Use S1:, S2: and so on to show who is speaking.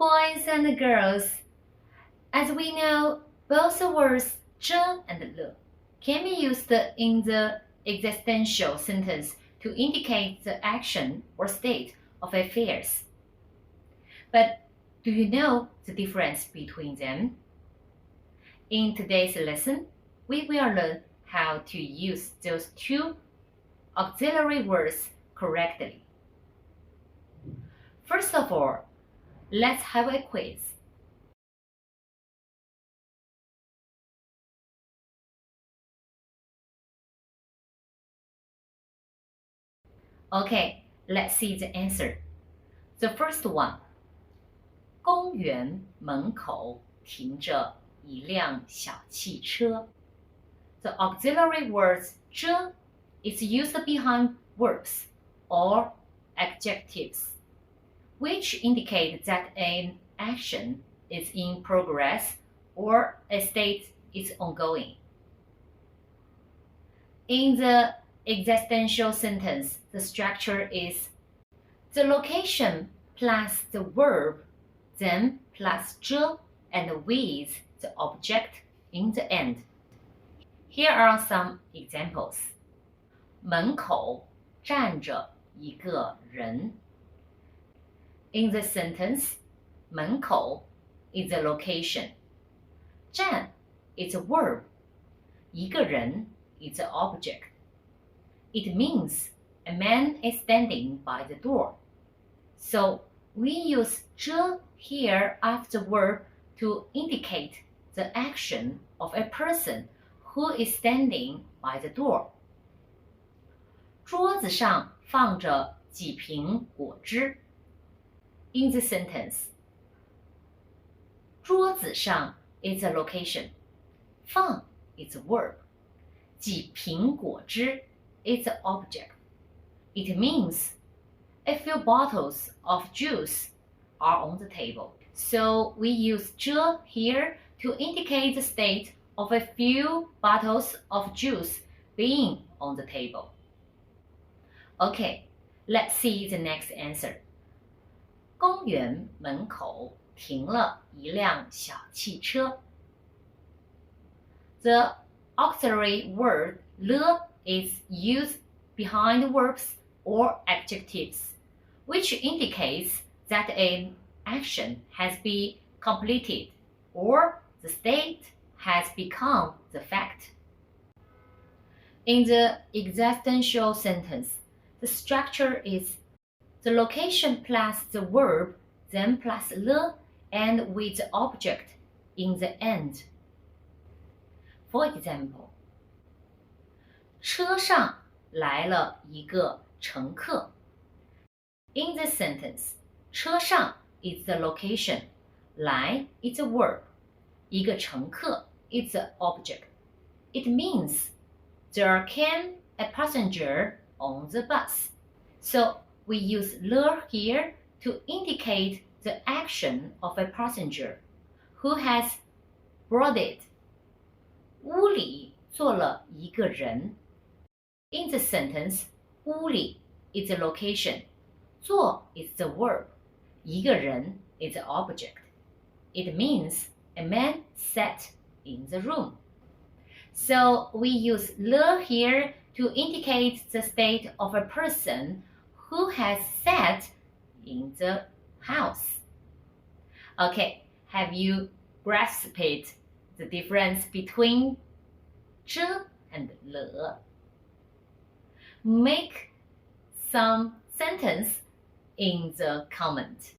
S1: boys and girls. As we know, both the words 这 and 了 can be used in the existential sentence to indicate the action or state of affairs. But do you know the difference between them? In today's lesson, we will learn how to use those two auxiliary words correctly. First of all, let's have a quiz. Okay, let's see the answer. The first one. 公园门口停着一辆小汽车. The auxiliary words 着 is used behind verbs or adjectives, which indicate that an action is in progress or a state is ongoing. In the existential sentence, the structure is the location plus the verb, then plus 着 and with the object in the end. Here are some examples. 门口站着一个人. In the sentence, 门口 is the location. 站 is a verb. 一个人 is the object. It means a man is standing by the door. So we use 着 here after verb to indicate the action of a person who is standing by the door. 桌子上放着几瓶果汁. In the sentence, 桌子上 is a location. 放 is a verb. 几瓶果汁 is the object. It means a few bottles of juice are on the table. So we use 着 here to indicate the state of a few bottles of juice being on the table. Okay, let's see the next answer. 公园门口停了一辆小汽车. The auxiliary word 了 is used behind verbs or adjectives, which indicates that an action has been completed or the state has become the fact. In the existential sentence, the structure is the location plus the verb, then plus 了 and with the object in the end. For example, 车上来了一个乘客. In this sentence, 车上 is the location, 来 is a verb, 一个乘客 is the object. It means there came a passenger on the bus. So we use 了 here to indicate the action of a passenger who has boarded. 屋里坐了一个人. In the sentence, 屋里 is the location, 坐 is the verb, 一个人 is the object. It means a man sat in the room. So we use 了 here to indicate the state of a person who has sat in the house. Okay, have you grasped the difference between 着 and 了? Make some sentence in the comment.